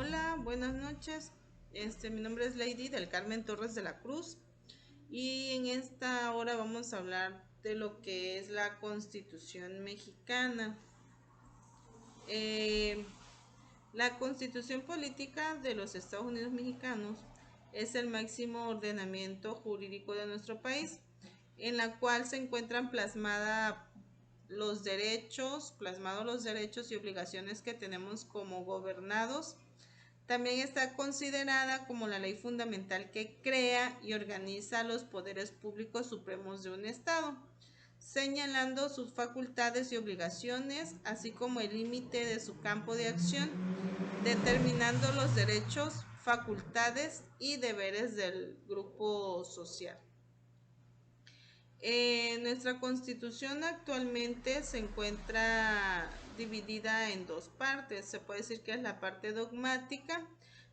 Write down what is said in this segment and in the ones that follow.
Hola, buenas noches. Mi nombre es Lady del Carmen Torres de la Cruz y en esta hora vamos a hablar de lo que es la Constitución mexicana. Eh, la Constitución política de los Estados Unidos mexicanos es el máximo ordenamiento jurídico de nuestro país, en la cual se encuentran plasmados los derechos y obligaciones que tenemos como gobernados. También está considerada como la ley fundamental que crea y organiza los poderes públicos supremos de un Estado, señalando sus facultades y obligaciones, así como el límite de su campo de acción, determinando los derechos, facultades y deberes del grupo social. Nuestra Constitución actualmente se encuentra dividida en dos partes. Se puede decir que es la parte dogmática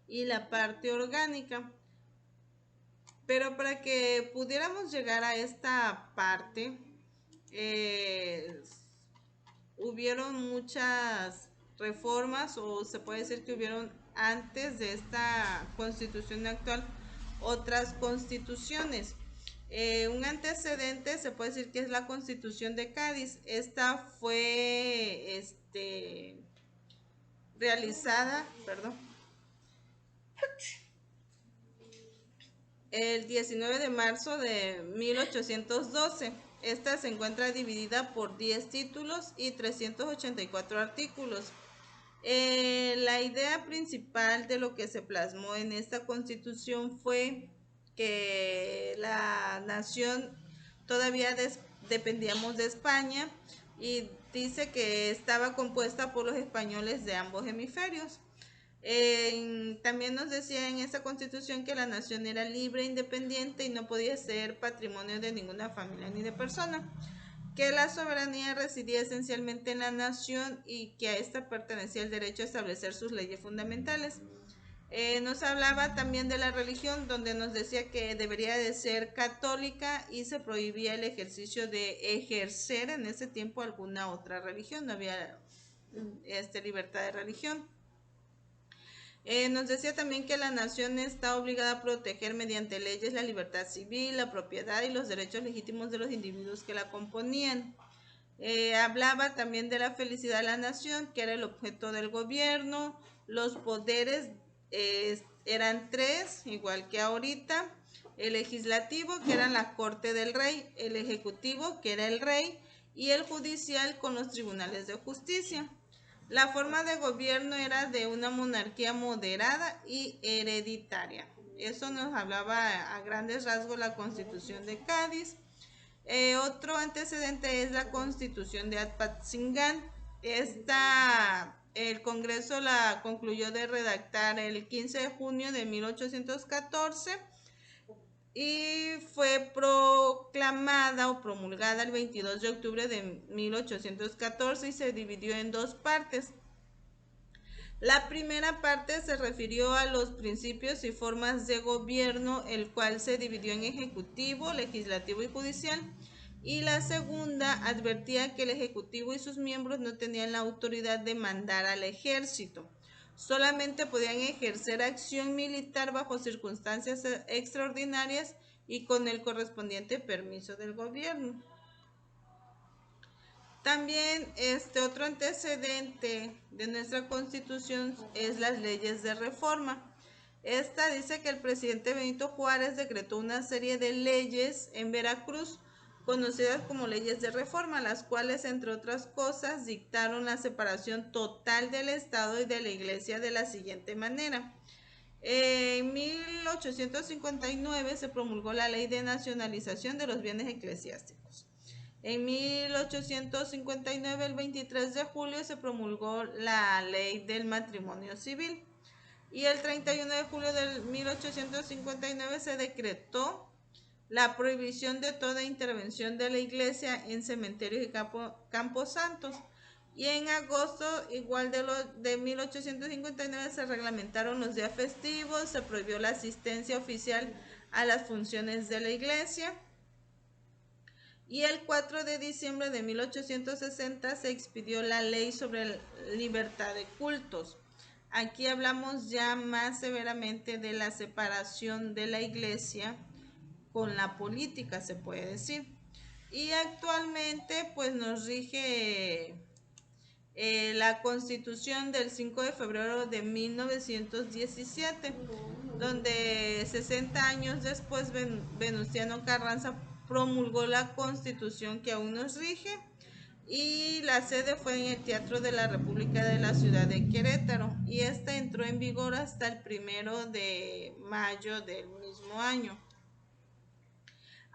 y la parte orgánica. Pero para que pudiéramos llegar a esta parte, hubieron muchas reformas, o se puede decir que hubieron antes de esta Constitución actual otras constituciones. Un antecedente se puede decir que es la Constitución de Cádiz. Esta fue realizada, el 19 de marzo de 1812. Esta se encuentra dividida por 10 títulos y 384 artículos. La idea principal de lo que se plasmó en esta Constitución fue que la nación todavía dependíamos de España, y dice que estaba compuesta por los españoles de ambos hemisferios. También nos decía en esta Constitución que la nación era libre, independiente y no podía ser patrimonio de ninguna familia ni de persona, que la soberanía residía esencialmente en la nación y que a esta pertenecía el derecho a establecer sus leyes fundamentales. Nos hablaba también de la religión, donde nos decía que debería de ser católica y se prohibía el ejercicio de ejercer en ese tiempo alguna otra religión. No había libertad de religión. Nos decía también que la nación está obligada a proteger mediante leyes la libertad civil, la propiedad y los derechos legítimos de los individuos que la componían. Hablaba también de la felicidad de la nación, que era el objeto del gobierno. Los poderes eran tres, igual que ahorita: el legislativo, que era la corte del rey; el ejecutivo, que era el rey; y el judicial, con los tribunales de justicia. La forma de gobierno era de una monarquía moderada y hereditaria. Eso nos hablaba a grandes rasgos la Constitución de Cádiz. Otro antecedente es la Constitución de Apatzingán. El Congreso la concluyó de redactar el 15 de junio de 1814 y fue proclamada o promulgada el 22 de octubre de 1814 y se dividió en dos partes. La primera parte se refirió a los principios y formas de gobierno, el cual se dividió en ejecutivo, legislativo y judicial. Y la segunda advertía que el ejecutivo y sus miembros no tenían la autoridad de mandar al ejército. Solamente podían ejercer acción militar bajo circunstancias extraordinarias y con el correspondiente permiso del gobierno. También otro antecedente de nuestra Constitución es las leyes de reforma. Esta dice que el presidente Benito Juárez decretó una serie de leyes en Veracruz, conocidas como leyes de reforma, las cuales, entre otras cosas, dictaron la separación total del Estado y de la Iglesia de la siguiente manera. En 1859 se promulgó la Ley de Nacionalización de los Bienes Eclesiásticos. En 1859, el 23 de julio, se promulgó la Ley del Matrimonio Civil. Y el 31 de julio de 1859 se decretó la prohibición de toda intervención de la Iglesia en cementerios y campos santos. Y en agosto igual de 1859 se reglamentaron los días festivos, se prohibió la asistencia oficial a las funciones de la Iglesia. Y el 4 de diciembre de 1860 se expidió la ley sobre libertad de cultos. Aquí hablamos ya más severamente de la separación de la iglesia con la política, se puede decir. Y actualmente pues nos rige la Constitución del 5 de febrero de 1917, donde 60 años después Venustiano Carranza promulgó la Constitución que aún nos rige, y la sede fue en el Teatro de la República de la ciudad de Querétaro, y esta entró en vigor hasta el 1 de mayo del mismo año.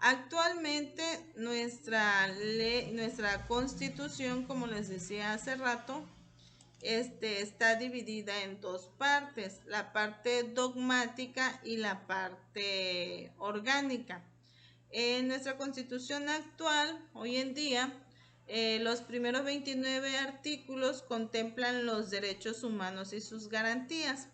Actualmente nuestra Constitución, como les decía hace rato, está dividida en dos partes, la parte dogmática y la parte orgánica. En nuestra Constitución actual, hoy en día, los primeros 29 artículos contemplan los derechos humanos y sus garantías.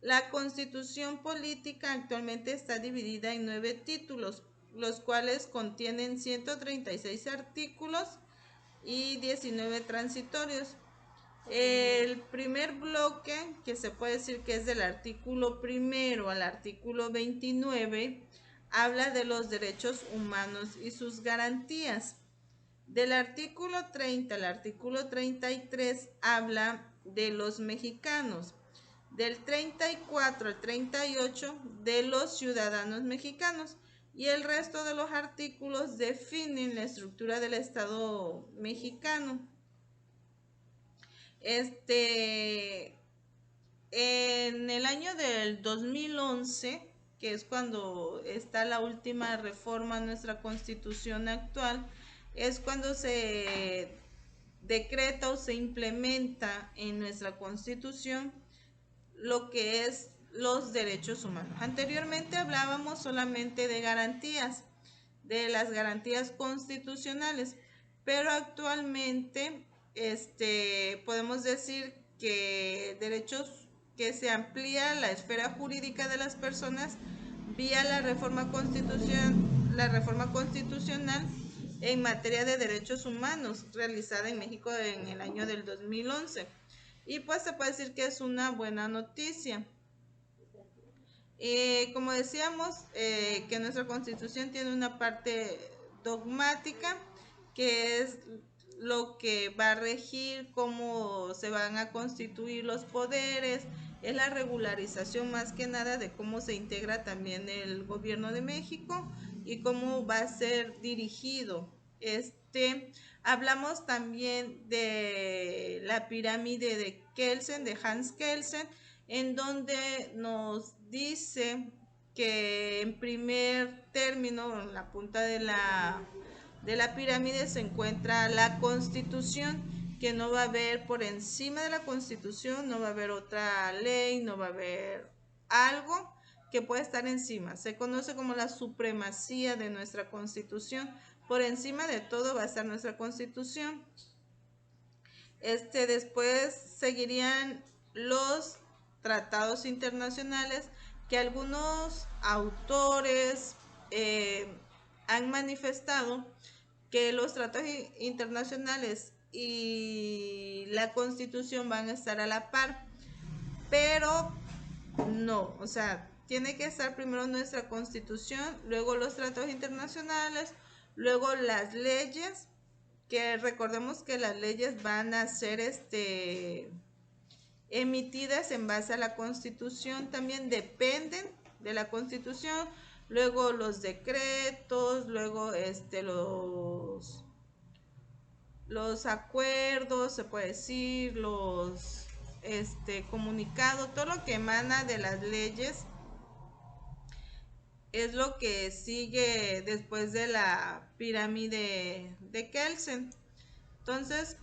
La Constitución política actualmente está dividida en 9 títulos, los cuales contienen 136 artículos y 19 transitorios. El primer bloque, que se puede decir que es del artículo 1 al artículo 29, habla de los derechos humanos y sus garantías. Del artículo 30 al artículo 33 habla de los mexicanos. Del 34 al 38 de los ciudadanos mexicanos. Y el resto de los artículos definen la estructura del Estado mexicano. En el año del 2011, que es cuando está la última reforma a nuestra Constitución actual, es cuando se decreta o se implementa en nuestra Constitución lo que es los derechos humanos. Anteriormente hablábamos solamente de garantías, de las garantías constitucionales, pero actualmente podemos decir que derechos, que se amplía la esfera jurídica de las personas vía la reforma constitucional en materia de derechos humanos realizada en México en el año del 2011. Y pues se puede decir que es una buena noticia. Como decíamos, que nuestra Constitución tiene una parte dogmática, que es lo que va a regir cómo se van a constituir los poderes, es la regularización más que nada de cómo se integra también el gobierno de México y cómo va a ser dirigido. Hablamos también de la pirámide de Kelsen, de Hans Kelsen, en donde nos dice que en primer término, en la punta de la pirámide, se encuentra la Constitución, que no va a haber por encima de la Constitución, no va a haber otra ley, no va a haber algo que pueda estar encima. Se conoce como la supremacía de nuestra Constitución. Por encima de todo va a estar nuestra Constitución. Después seguirían los tratados internacionales, que algunos autores han manifestado que los tratados internacionales y la Constitución van a estar a la par, pero no, o sea, tiene que estar primero nuestra Constitución, luego los tratados internacionales, luego las leyes, que recordemos que las leyes van a ser emitidas en base a la Constitución, también dependen de la Constitución, luego los decretos, luego los acuerdos, se puede decir, los comunicados, todo lo que emana de las leyes es lo que sigue después de la pirámide de Kelsen. Entonces,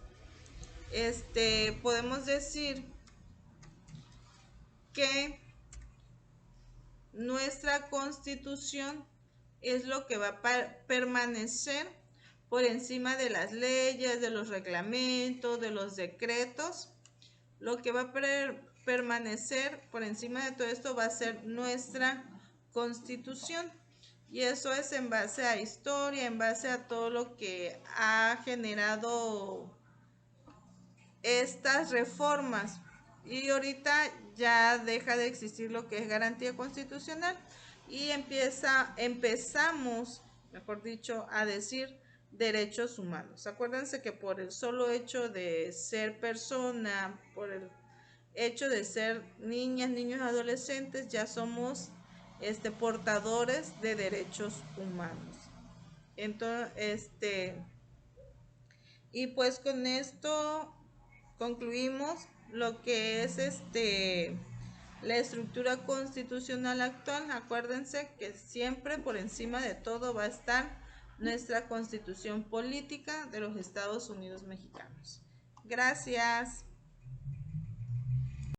podemos decir que nuestra Constitución es lo que va a permanecer por encima de las leyes, de los reglamentos, de los decretos. Lo que va a permanecer por encima de todo esto va a ser nuestra Constitución. Y eso es en base a historia, en base a todo lo que ha generado estas reformas. Y ahorita ya deja de existir lo que es garantía constitucional y empezamos, mejor dicho, a decir derechos humanos. Acuérdense que por el solo hecho de ser persona, por el hecho de ser niñas, niños, adolescentes, ya somos portadores de derechos humanos. Entonces, y pues con esto concluimos lo que es la estructura constitucional actual. Acuérdense que siempre por encima de todo va a estar nuestra Constitución política de los Estados Unidos mexicanos. Gracias.